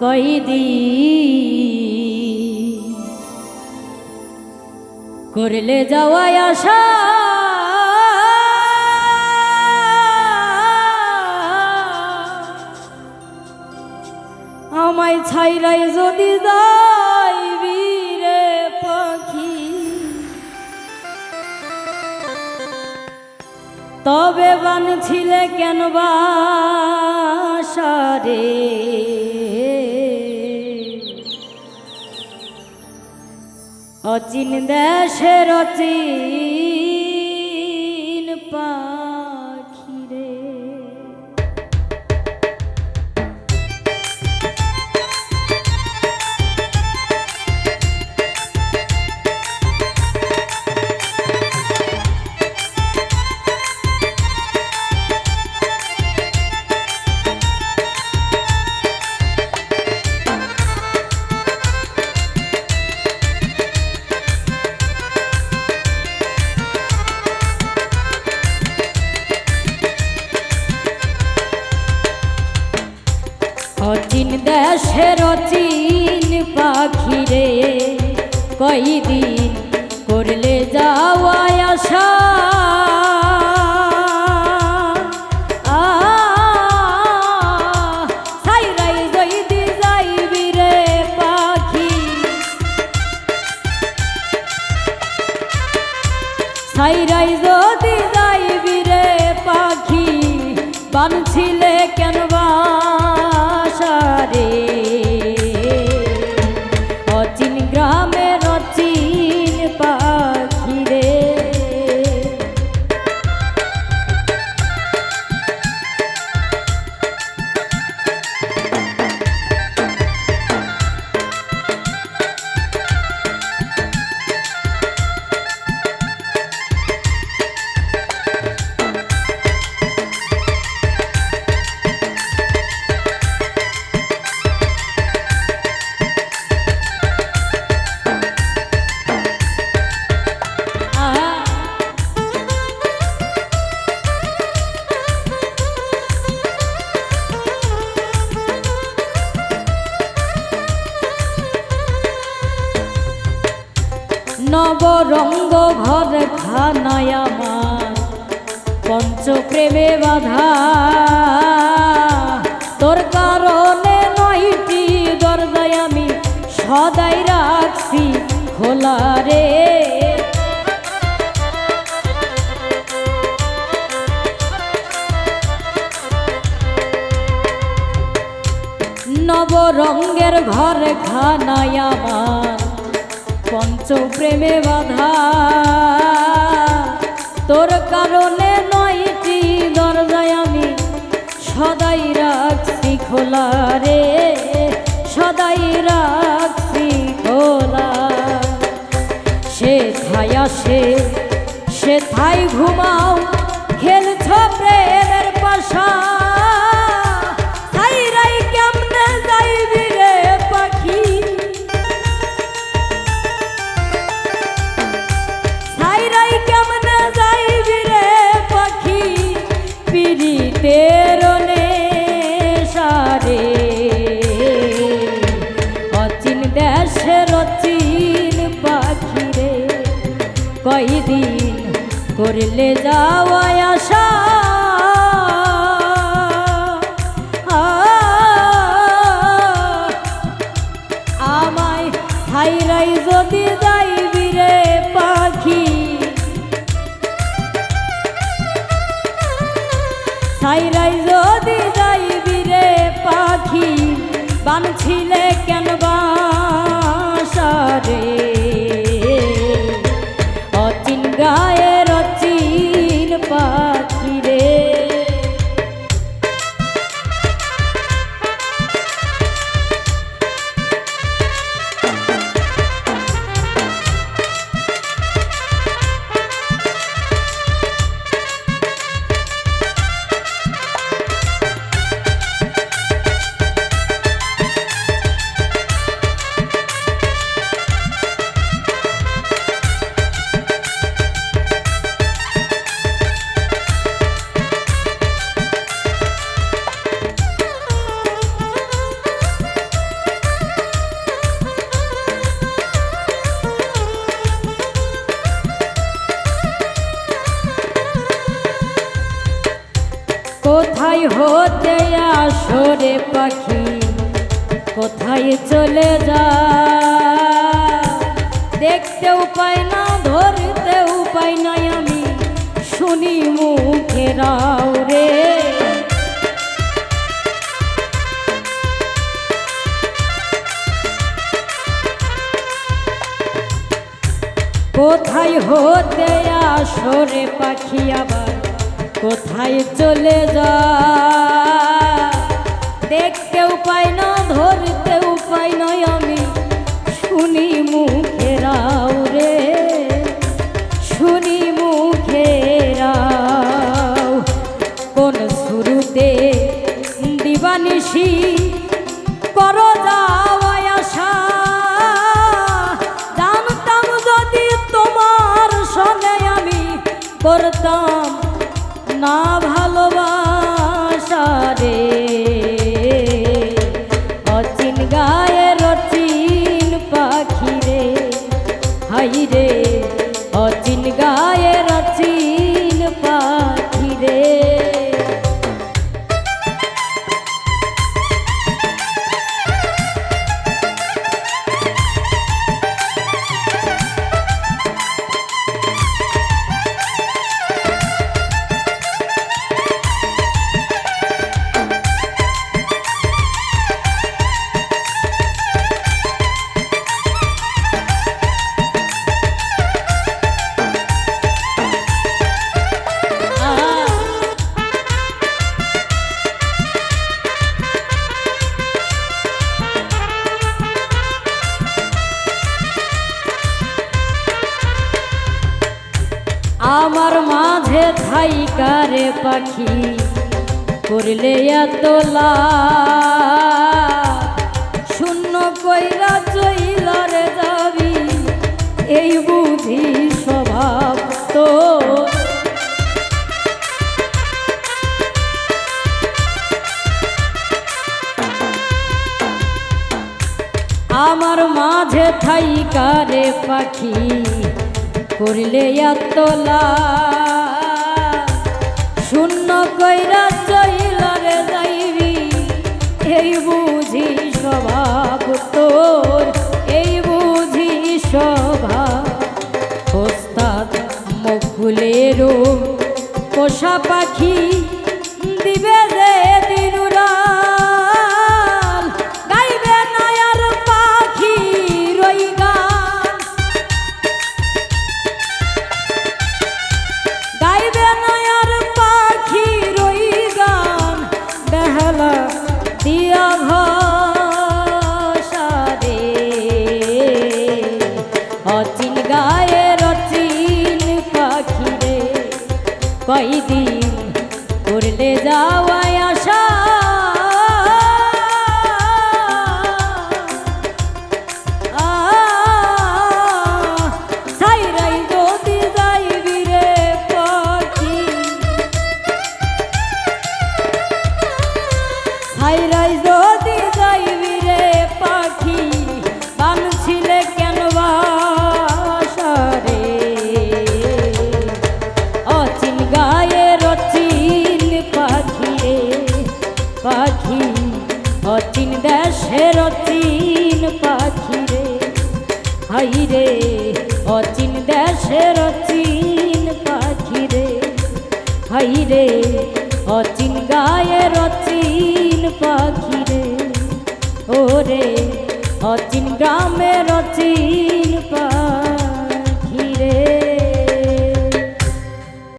কইদি করলে যাওয়াই আশা আমায় ছাইরাই যদি যাইবি রে পাখি তবে বানছিলে কেন বাসা রে অচিন দেশের অচিন পাখি রে অচিন দেশের অচিন পাখি রে কয়দিন করলে যাওয়াই আশা ছাইরাই যদি যাইবি রে পাখি ছাইরাই যদি যাইবি রে পাখি বানছিলে কেন রে অচিন গ্রামের অচিন পাখি রে নবরঙ্গ ঘর খানায় আমার পঞ্চপ্রেমে বাধা তোর কারণে নয়টি দরজায় আমি সদাই রাখছি খোলা রে নবরঙ্গের ঘর খানায় আমার পঞ্চপ্রেমে বাধা তোর কারণে নয়টি দরজায় আমি সদাই রাখছি খোলা রে সদাই রাখছি খোলা সে থাই আসে সে থাই ঘুমাও খেলছ প্রেমের পাশা ছাইরাই কেমনে যাইবি রে পাখি অচিন দেশের অচিন পাখি রে কয়দিন করলে যাওয়াই আশা আমায় ছাইরাই যদি যাইবি রে পাখি ছাইরাই যদি যাইবি রে পাখি বানছিলে কেন বাসা রে অচিন গায়ের অচিন পাখি রে আসরে পাখি কোথায় চলে যা, দেখতেও পাই না ধরতেও পাই না আমি, শুনি মুখেরাও রে। কোথায় হতে আসরে পাখি আবার কোথায় চলে যা, দেখতেও পাই না ধরতেও পাই না আমি, শুনি মুখেরাও রে, শুনি মুখেরাও। কোন শুরুতে দিবানিশি করো যাওয়াই আশা, জানতাম যদি তোমার সঙ্গে আমি করতাম না ভালোবাসা রে। অচিন গায়ের অচিন পাখি রে, হাই রে অচিন গায়ের অচিন পাখি রে। আমার মাঝে থাইকারে পাখি করলে এতলা, শূন্য কইরা চইলারে যাবি, এই বুঝি স্বভাব তো। আমার মাঝে থাইকারে পাখি করলে এতলা, শূন্য কইরা চইলারে যাইবি, এই বুঝি স্বভাব তোর, এই বুঝি স্বভাব। ওস্তাদ মুকুলেরও পোষা পাখি দিবে যে দিনুরাল, গাইবে না আর পাখি রই গান, গাইবে না আর পাখি রই গান, বেহালা দিয়া ভাষা রে। অচিন গায়ের অচিন পাখি রে, কয়দিন করলে যাওয়াই আশা, সাইরাই যদি যাইবি রে পাখি, সাইরাই যদি যাইবি রে পাখি, বানছিলে কেন বাসা রে। অচিন গায়ের অচিন পাখি রে পাখি, অচিন দেশের অচিন পাখি রে, হাই রে অচিন দেশের অচিন পাখি রে, হাই রে অচিন গায়ের অচিন পাখি রে, ওরে অচিন গ্রামের অচিন পাখি রে।